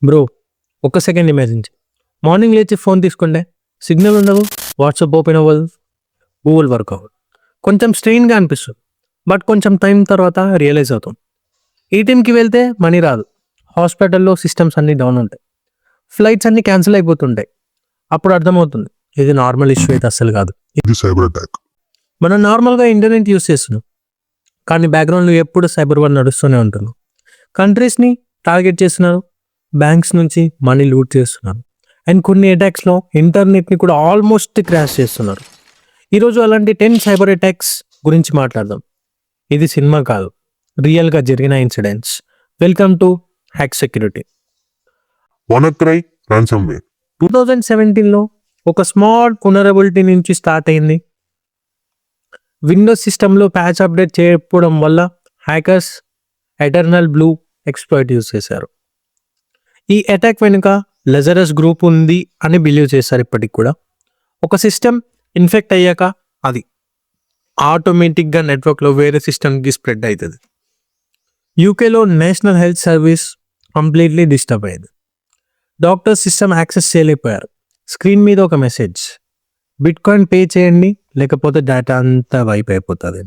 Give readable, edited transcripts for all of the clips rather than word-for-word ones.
Bro, ఒక్క second imagine చేయి. Morning లేచి ఫోన్ తీసుకుంటే సిగ్నల్ ఉండదు, వాట్సాప్ ఓపెన్ అవ్వదు, గూగుల్ వర్క్ అవ్వదు. కొంచెం స్ట్రెయిన్గా అనిపిస్తుంది. బట్ కొంచెం టైం తర్వాత రియలైజ్ అవుతాం. ఏటీఎంకి వెళ్తే మనీ రాదు, హాస్పిటల్లో సిస్టమ్స్ అన్నీ డౌన్ ఉంటాయి, ఫ్లైట్స్ అన్నీ క్యాన్సిల్ అయిపోతుంటాయి. అప్పుడు అర్థమవుతుంది ఇది నార్మల్ ఇష్యూ అయితే అస్సలు కాదు, ఇది సైబర్ అటాక్. మనం నార్మల్గా ఇంటర్నెట్ యూస్ చేస్తున్నాం, కానీ బ్యాక్గ్రౌండ్లో ఎప్పుడు సైబర్ వార్ నడుస్తూనే ఉంటుంది. కంట్రీస్ని టార్గెట్ చేస్తున్నారు, బ్యాంక్స్ నుంచి మనీ లూట్ చేస్తున్నారు, అండ్ కొన్ని అటాక్స్లో ఇంటర్నెట్ని కూడా ఆల్మోస్ట్ క్రాష్ చేస్తున్నారు. ఈరోజు అలాంటి 10 సైబర్ అటాక్స్ గురించి మాట్లాడదాం. ఇది సినిమా కాదు, రియల్గా జరిగిన incidents. Welcome to hack security. WannaCry ransomware. 2017లో ఒక స్మాల్ పునరబిలిటీ నుంచి స్టార్ట్ అయింది. విండోస్ సిస్టంలో ప్యాచ్ అప్డేట్ చేయకపోవడం వల్ల hackers eternal blue exploit use చేశారు. ఈ అటాక్ వెనుక లెజరస్ గ్రూప్ ఉంది అని బిలీవ్ చేశారు. ఇప్పటికి కూడా ఒక సిస్టమ్ ఇన్ఫెక్ట్ అయ్యాక అది ఆటోమేటిక్గా నెట్వర్క్లో వేరే సిస్టమ్కి స్ప్రెడ్ అవుతుంది. యూకేలో national health service completely disturb అయ్యింది. డాక్టర్స్ సిస్టమ్ యాక్సెస్ చేయలేకపోయారు. స్క్రీన్ మీద ఒక మెసేజ్, బిట్కాయిన్ పే చేయండి లేకపోతే డేటా అంతా వైప్ అయిపోతుంది.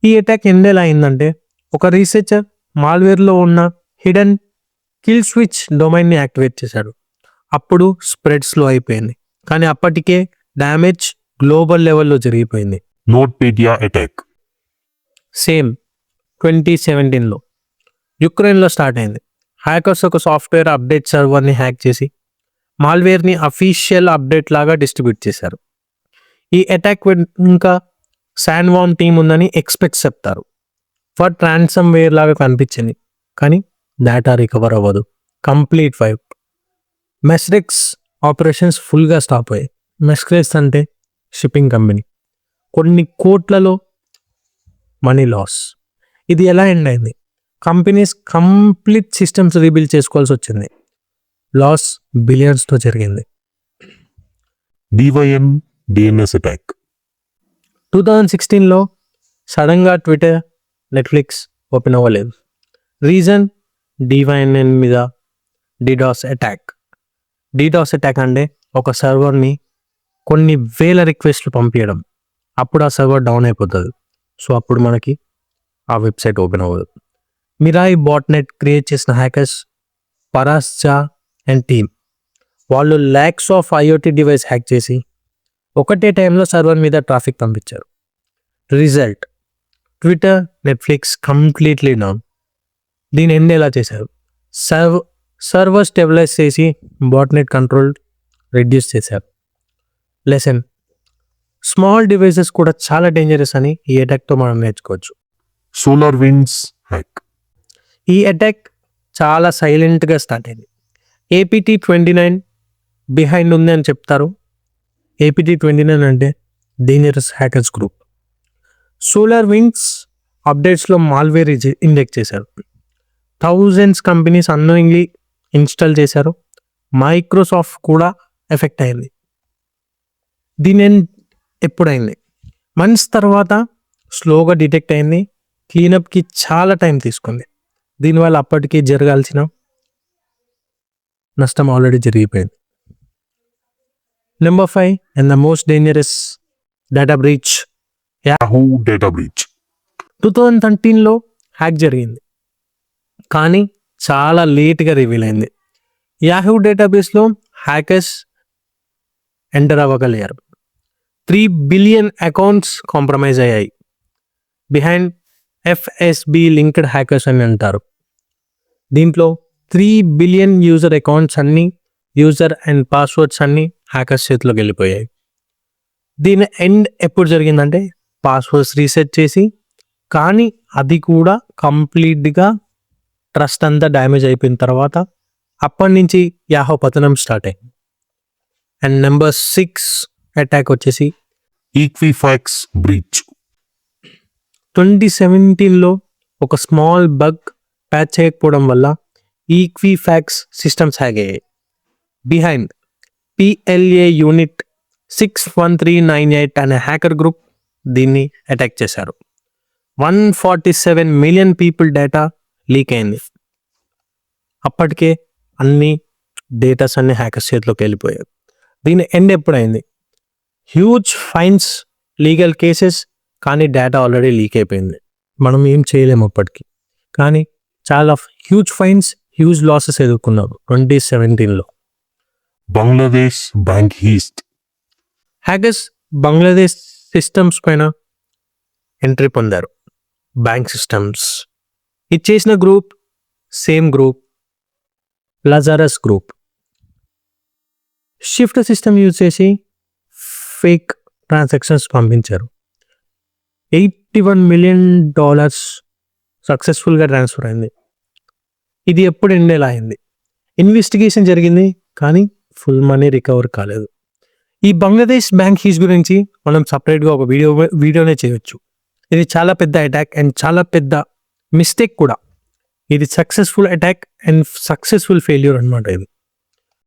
ఈ అటాక్ ఎందులో అయిందంటే ఒక రీసెర్చర్ మాల్వేర్లో ఉన్న హిడెన్ కిల్ స్విచ్ డొమైన్ని యాక్టివేట్ చేశాడు. అప్పుడు స్ప్రెడ్ స్లో అయిపోయింది, కానీ అప్పటికే డ్యామేజ్ గ్లోబల్ లెవెల్లో జరిగిపోయింది. నోట్పీడియా అటాక్. సేమ్ 2017లో యుక్రెయిన్లో స్టార్ట్ అయింది. హ్యాకర్స్ ఒక సాఫ్ట్వేర్ అప్డేట్ సర్వర్ని హ్యాక్ చేసి మాల్వేర్ని అఫీషియల్ అప్డేట్ లాగా డిస్ట్రిబ్యూట్ చేశారు. ఈ అటాక్ ఇంకా శాన్వాన్ టీమ్ ఉందని ఎక్స్పెక్ట్స్ చెప్తారు. ఫర్ ట్రాన్సమ్వేర్ లాగా కనిపించింది, కానీ డేటా రికవర్ అవ్వదు, కంప్లీట్ వైప్. మెస్రెక్స్ ఆపరేషన్స్ ఫుల్గా స్టాప్ అయ్యాయి. మెస్రెక్స్ అంటే షిప్పింగ్ కంపెనీ, కొన్ని కోట్లలో మనీ లాస్. ఇది ఎలా ఎండ్ అయింది? కంపెనీస్ కంప్లీట్ సిస్టమ్స్ రీబిల్డ్ చేసుకోవాల్సి వచ్చింది. లాస్ బిలియన్స్తో జరిగింది. DYN DNS attack. 2016లో సడన్గా ట్విట్టర్, నెట్ఫ్లిక్స్ ఓపెన్ అవ్వలేదు. రీజన్ DYN మీద డిడాస్ అటాక్. డిడాస్ అటాక్ అంటే ఒక సర్వర్ని కొన్ని వేల రిక్వెస్ట్లు పంపించడం. అప్పుడు ఆ సర్వర్ డౌన్ అయిపోతుంది. సో అప్పుడు మనకి ఆ వెబ్సైట్ ఓపెన్ అవ్వదు. మిరాయి బాట్నెట్ క్రియేట్ చేసిన హ్యాకర్స్ పరాస్ జా అండ్ టీమ్, వాళ్ళు lakhs of IoT device hack చేసి ఒకటే టైంలో సర్వర్ మీద ట్రాఫిక్ పంపించారు. Result Twitter, Netflix completely down. దీని ఎండ్ ఎలా చేశారు? సర్వర్ స్టెబిలైజ్ చేసి బాట్నెట్ కంట్రోల్ రెడ్యూస్ చేశారు. లెసన్, స్మాల్ డివైసెస్ కూడా చాలా డేంజరస్ అని ఈ అటాక్తో మనం నేర్చుకోవచ్చు. SolarWinds hack. ఈ అటాక్ చాలా సైలెంట్గా స్టార్ట్ అయింది. APT29 బిహైండ్ ఉంది అని చెప్తారు. APT29 అంటే డేంజరస్ హ్యాకర్స్ గ్రూప్. SolarWinds అప్డేట్స్లో మాల్వేర్ ఇంజెక్ట్ చేశారు. థౌజండ్స్ కంపెనీస్ అన్నోయింగ్లీ ఇన్స్టాల్ చేశారు. మైక్రోసాఫ్ట్ కూడా ఎఫెక్ట్ అయింది. దీని ఎప్పుడైంది? మంత్స్ తర్వాత స్లోగా డిటెక్ట్ అయింది. క్లీనప్కి చాలా టైం తీసుకుంది. దీనివల్ల అప్పటికే జరగాల్సిన నష్టం ఆల్రెడీ జరిగిపోయింది. Number 5 and the most dangerous data breach. Yahoo data breach. 2013లో హ్యాక్ జరిగింది, కానీ చాలా లేట్గా రివీల్ అయింది. యాహూ డేటాబేస్లో హ్యాకర్స్ ఎంటర్ అవ్వగలిగారు. 3 బిలియన్ అకౌంట్స్ కాంప్రమైజ్ అయ్యాయి. బిహైండ్ FSB లింక్డ్ హ్యాకర్స్ అని అంటారు. దీంట్లో 3 బిలియన్ యూజర్ అకౌంట్స్ అన్నీ, యూజర్ అండ్ పాస్వర్డ్స్ అన్నీ హ్యాకర్స్ చేతిలోకి వెళ్ళిపోయాయి. దీని ఎండ్ ఎప్పుడు జరిగిందంటే పాస్వర్డ్స్ రీసెట్ చేసి, కానీ అది కూడా కంప్లీట్గా ట్రస్ట్ అంతా డ్యామేజ్ అయిపోయిన తర్వాత అప్పటి నుంచి యాహూ పతనం స్టార్ట్ అయింది. అండ్ నెంబర్ 6 అటాక్ వచ్చేసి ఈక్విఫాక్స్ బ్రీచ్. 2017లో ఒక స్మాల్ బగ్ ప్యాచ్ చేయకపోవడం వల్ల ఈక్విఫాక్స్ సిస్టమ్స్ హ్యాక్ అయ్యాయి. బిహైండ్ PLA యూనిట్ 61398 అనే హ్యాకర్ గ్రూప్ దీన్ని అటాక్ చేశారు. 147 మిలియన్ పీపుల్ డేటా లీక్ అయింది. అప్పటికే అన్ని డేటాస్ అన్ని హ్యాకర్స్ చేతిలోకి వెళ్ళిపోయాయి. దీని ఎండ్ ఎప్పుడైంది? హ్యూజ్ ఫైన్స్, లీగల్ కేసెస్, కానీ డేటా ఆల్రెడీ లీక్ అయిపోయింది. మనం ఏం చేయలేము అప్పటికి. కానీ చాలా హ్యూజ్ ఫైన్స్, హ్యూజ్ లాసెస్ ఎదుర్కొన్నారు 2017లో. Bangladesh Bank Heist. Hackers Bangladesh systems పైన ఎంట్రీ పొందారు. బ్యాంక్ సిస్టమ్స్ ఇది చేసిన group same group, Lazarus group. SWIFT system use చేసి ఫేక్ ట్రాన్సాక్షన్స్ పంపించారు. $81 million సక్సెస్ఫుల్గా ట్రాన్స్ఫర్ అయింది. ఇది ఎప్పుడు ఎండేలా అయింది? ఇన్వెస్టిగేషన్ జరిగింది కానీ ఫుల్ మనీ రికవర్ కాలేదు. ఈ బంగ్లాదేశ్ బ్యాంక్ హీస్ గురించి మనం సపరేట్గా ఒక వీడియోనే చేయొచ్చు. ఇది చాలా పెద్ద అటాక్ అండ్ చాలా పెద్ద మిస్టేక్ కూడా. ఇది successful attack and successful failure అనమాట ఇది.